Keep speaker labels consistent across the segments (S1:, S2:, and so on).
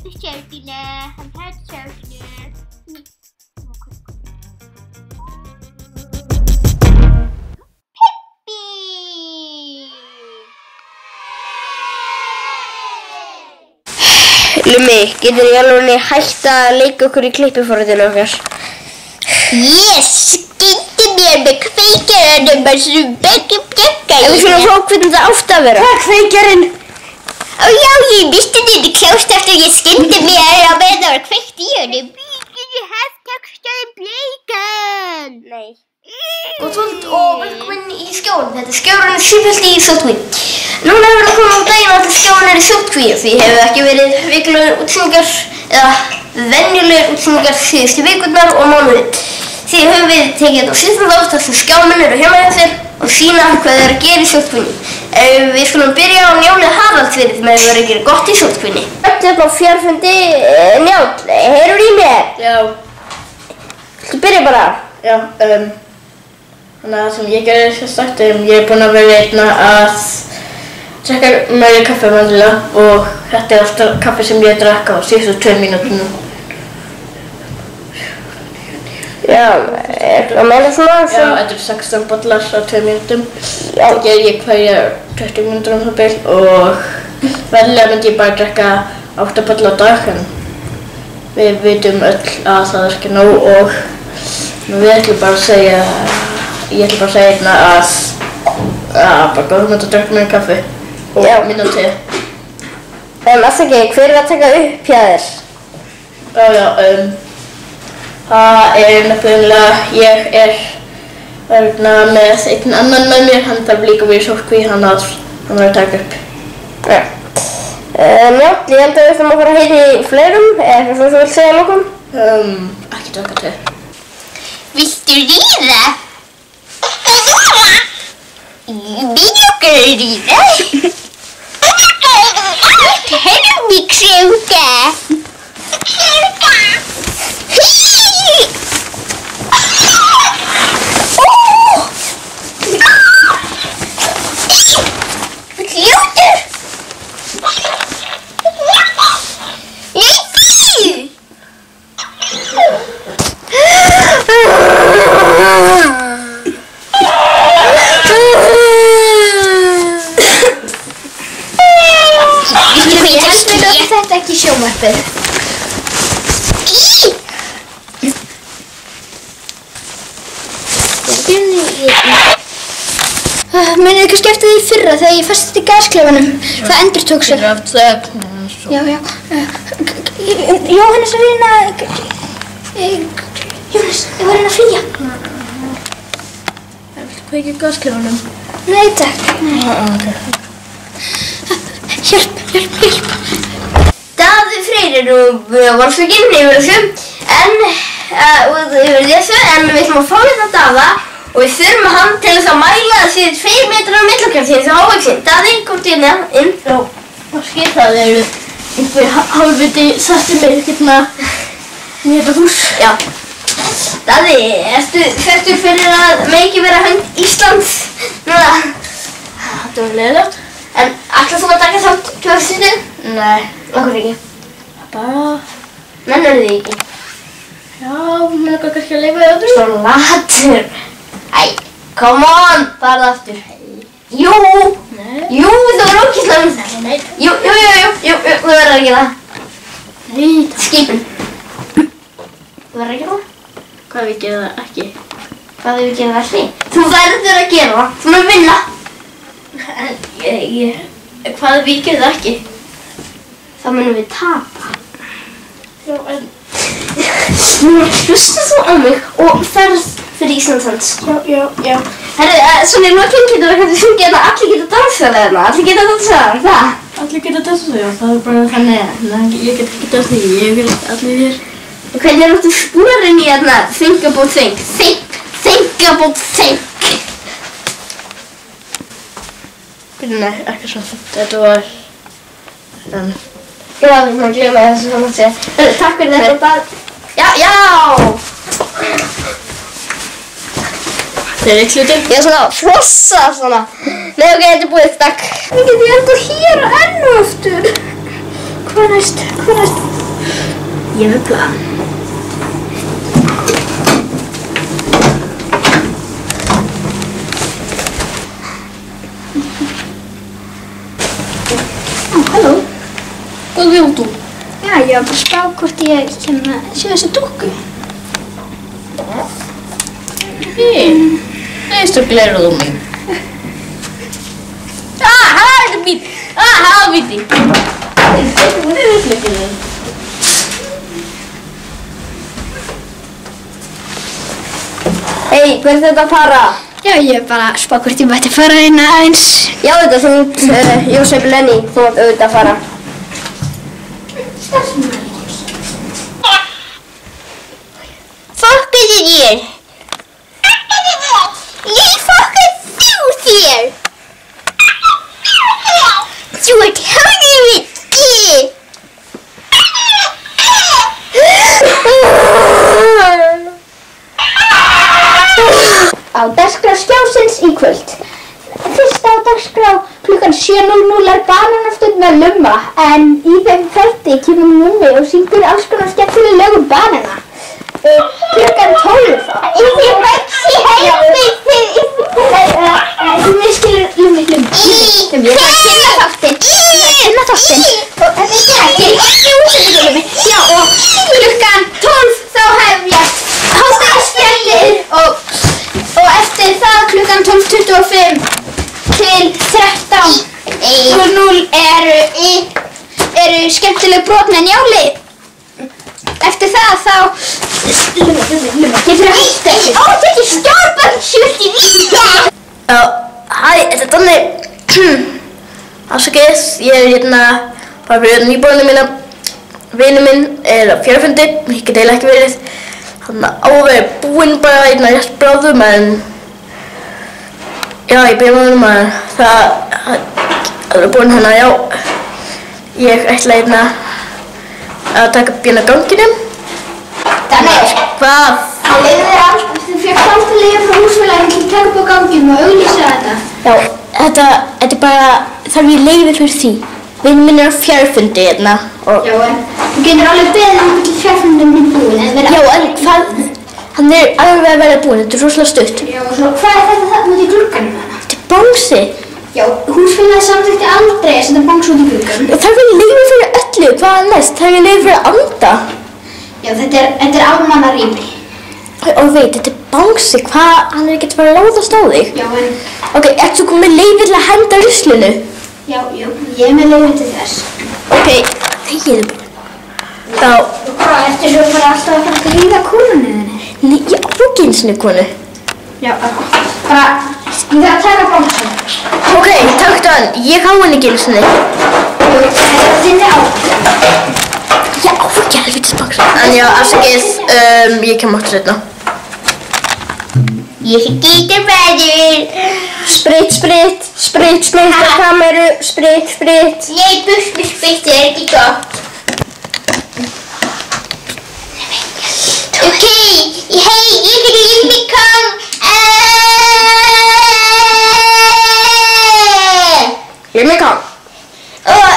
S1: elskar stjörnuna, hann hatar stjörnuna. Peppi!
S2: Lummi, getur ég alveg hægt að leika okkur í klippiforritinu okkar?
S1: Yes, skyndu mér með kveikjaranum að sem beggjum gekka í.
S2: Við fyrir að fá hvernig það átt að vera.
S1: Hvað er kveikjarinn? Ó já, ég misti þetta kljást eftir ég skyndi mér á meðan það var kveikt í honum. Getur haft takkstöðum bleikan.
S2: Nei.
S1: Góð kvöld og velkomin í skjólinn. Þetta er skjólinn sífellt í sótkví. Núna hefur það komið á daginn að skjólinn í sótkví því hefur ekki verið vikulegar útsendingar eða venjulegar útsendingar síðustu vikurnar og mánuðinn. Því höfum við tekið þetta á síðan þátt þar sem skjámenn eru heima hjá þér og sýna hvað þeir að gera í sótkvíni. Við skulum byrja á Njáli Haraldsfirði með að vera að gera gott í sótkvíni.
S2: Þetta er bara fjarfundi. Njál, heyrur í mér?
S3: Já.
S2: Þú byrja bara.
S3: Já, þannig að það sem ég gerði sérstakt, ég er búinn að vera að drekka meiri kaffi vandilega og þetta er alltaf kaffi sem ég drekka á síðustu 2 mínútunum.
S2: Já, að meina svona
S3: Já, þetta er 16 bollar á 2 mínútum. Það ger ég hverja 20 mínútur það bil og venjulega myndi ég bara drekka 8 bollar á dag en við vitum öll að það er ekki nóg og ég ætla bara að segja að bara góðum að drekka meira kaffi og minna te.
S2: Afsakið, hver er að taka upp hjá þér?
S3: Það er nefnilega, ég er með einn annan með mér, hann þarf líka að vera í sótkví, hann verður að taka upp.
S2: Já. Njáll, ég held að við ætlum að fara að heyra í fleirum, eða eitthvað sem þú vilt segja lokum?
S3: Ekki taka te.
S1: Viltu ríða? Vil okkur ríða? Heyrðu mig krjúka. Þetta ekki sjónvarpið. Munið kannski eftir því fyrra þegar ég festi þetta í gasklefanum. Það endurtók sig. Já. Jóhannes er reyna að flýja.
S3: Viltu kveikja í gasklefanum?
S1: Nei, takk. Hjálp. Daði Freyr er nú volsvöginn yfir þessu, en við ætlum að fá hérna Daða og við þurfum að hann til þess að mæla þessi 2 metrar á millokjörn því þessi hávaxinn. Daði, komdu hérna inn.
S3: Já, það eru einhver hálfviti sættir meir hérna í þetta hús.
S1: Já. Daði, ertu þekktur fyrir að ekki vera hönd Íslands núna?
S3: Þetta var leiðilegt.
S1: En ætlar þú að taka þátt 2 stundum?
S3: Nei.
S1: Okkur ekki.
S3: Bara...
S1: Mennur þið ekki?
S3: Já, mér langar kannski að leifa þig aftur.
S1: Svo latur. Æ, come on, farðu aftur. Jú!
S3: Nei.
S1: Jú, þú verður ókýrslega um það.
S3: Nei.
S1: Jú, þú verður að gera það.
S3: Nei.
S1: Skipin. Þú verður að gera það?
S3: Hvað við gera það ekki?
S1: Hvað við gera það ekki? Þú verður að gera það. Þú verður að vinna.
S3: Hvað við gera það ekki?
S1: Þá munum við tapa.
S3: Já, en...
S1: Nú hlusta þú á mig og ferð fyrir Íslandshands.
S3: Já.
S1: Herru, svona í lokin getur við kannski sungið hérna Allir geta dansað hérna. Allir geta dansað, það?
S3: Allir geta dansað, já. Það er bara þannig. Nei, ég get ekki dansað, ég vil allir hér.
S1: Hvernig er áttu spúrarinn í hérna Think about think? Think about think.
S3: Nei, ekki svo. Þetta var...
S1: Já, við erum að gleyma þessu svona að segja. Takk fyrir þetta bara. Já!
S3: Þetta er eitt hluti.
S1: Ég er svona frossa svona. Nei, ok, þetta er búið, takk. Við getum enda hér og enn og aftur. Hvað næst? Ég er með plan. Halló.
S3: Hvað vil þú?
S1: Já, ég var bara að spá hvort ég sé þessa dúkku.
S3: Veistu gleruðu mig? Það er mín! Það er mín! Hún er upplegginni.
S2: Hei, hvert er þetta að fara?
S1: Já, ég er bara að spá hvort ég mætti fara hérna aðeins.
S2: Já, þetta er svona Jósef Lenny, þú mátt auðvitað að fara.
S1: Fokkið þér! Ég fokkið þú þér! Þú ert helviti! Á dagskrá Skjásins í kvöld. Fyrst á dagskrá klukkan 7:00 er bananastund með Lumma, en í þeim þætti kemur Mummi og syngur alls konar skemmtileg lög um banana. Klukkan 12 þá. Þið vexi heimið Við skilur Lummi. Ég þarf að kynna þáttinn. Og þetta er ekki útsendingu. Já, og klukkan 12 þá hefjast hádegisfréttir og eftir það klukkan 12:25 til 13:00 eru skemmtileg brot með Njáli. Eftir það þá getur það hægt þessu. Ó, þetta er stjórnbænsjult í víta!
S3: Hæ, þetta er Donni. Afsakið, ég er hérna bara fyrir nýbúinu mína. Vinur minn er á fjárfundi, ég get eiginlega ekki verið. Hann áveg búinn bara hérna rétt bráðum, en já, ég byrja með honum að það er búinn hérna, já. Ég ætla hérna að taka upp hérna ganginum.
S1: Þannig,
S3: Hvað?
S1: það leiði þér alls, þú fékkst alltaf leiði frá húsfélaginu til að taka upp á ganginum og auglýsa þetta.
S3: Já, þetta er bara, þarf ég leyfi fyrir því. Vinur minn er á fjárfundi hérna og...
S1: Já, en þú getur alveg beðið til fjárfundum minn búinn, en
S3: Já, en hvað? Hann er alveg að vera búinn, þetta er rosalega stutt.
S1: Já, og svo, hvað er þetta það út í glugganum hana?
S3: Þetta er bangsi.
S1: Já, húsfélagið samþykkti aldrei að setja bangs út í gluggan.
S3: Þarf ég leyfi fyrir öllu, hvað er næst? Þarf ég leyfi fyrir að anda?
S1: Já, þetta er almannarými.
S3: Og veit, þetta er bangsi, hvað, hann er ekkert bara að láðast á þig.
S1: Já, en,
S3: Ok, ert þú komið leyfi til að henda ruslinu?
S1: já, ég er með leyfi til þess.
S3: Ok, þegiðu bara. Þá,
S1: Og hvað, ertu svo bara alltaf að fara að ríða konunni þinni?
S3: ég á ekki einu sinni konu.
S1: Já, bara, ég þarf að taka bangsan.
S3: Ok, taktu hann, ég á henni ekki einu sinni.
S1: Jú, þetta er þinni á.
S3: Ég á ekki helvitis bangsi. En já, afsakið, ég kem áttur seinna.
S1: Ég getur verður.
S2: Spritt á kameru, spritt.
S1: Nei, bussmissbytt er ekki gott. Ok, hei, ég er Limmi Kong.
S2: Limmi Kong.
S1: Og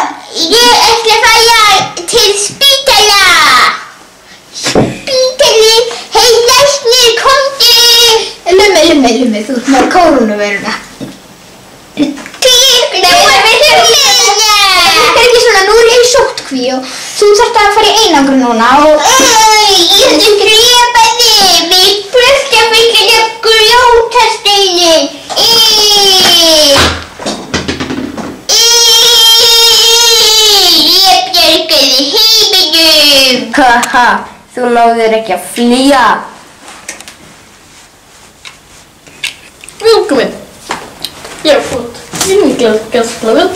S1: ég ætla að fara til spítala. Spítali, hei læknir, komdu. Lummi, þú ert með kórónuveiruna. Það er ekki svona, nú er ég í sóttkví og þú þarft að fara í einangrun núna og... Ég ætla að drepa þig, við bröskjafengið að grjótasteini. Ég bjargaði heiminum.
S2: Haha, þú náðir ekki að flýja.
S3: Velkomin. Ég har fått vinglasglasblad.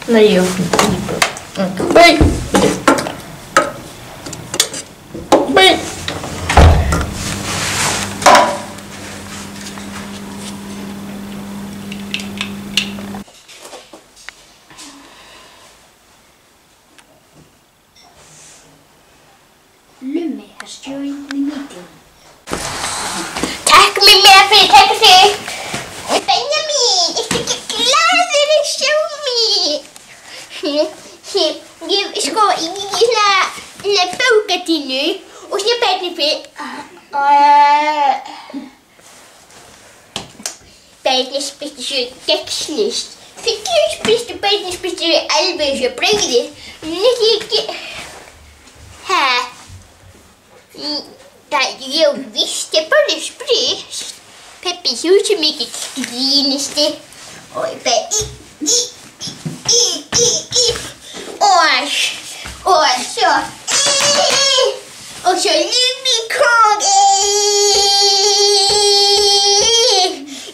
S3: Nej, jag har inte. Nej. Nej.
S1: Lummi has joined the meeting.
S4: Takk Mimmi fyrir að taka sig. Benjamin, ertu ekki glaður að sjá mig? Ég Bettinu og sé Benni Beinisbyrstu gegnsnist. Fylgjusbyrstu beinisbyrstu alveg svo brauðið. Ekki. Hæ? Það ég visste bara sprist. Peppi, þú svo mikið grínisti. Og ég bara og svo Lumikong.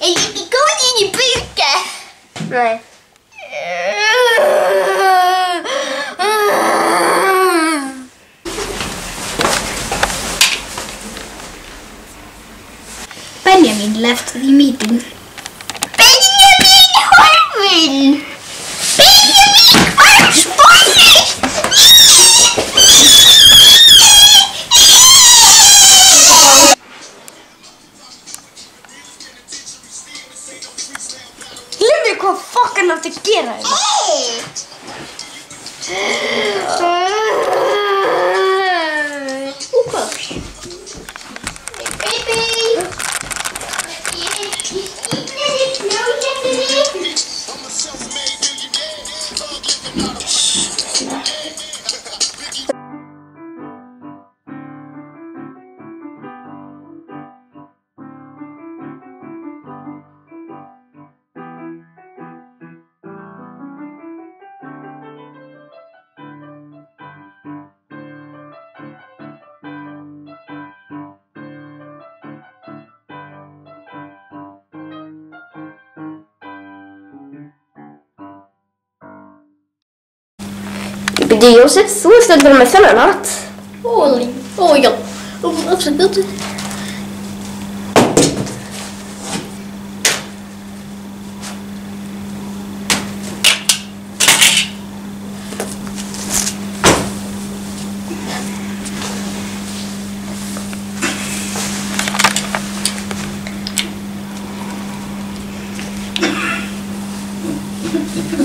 S4: Er ekki góð inn í burka?
S2: Nei.
S4: Benjamin left the meeting. Benjamin horfinn! Benjamin var spóðið!
S2: Glemmi hvað fuck hann átti að gera þetta. Byrju, Jósef, þú ert stundum með þennan hatt.
S3: Já. Absolutt.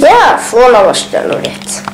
S2: Já, svona varstu nú rétt.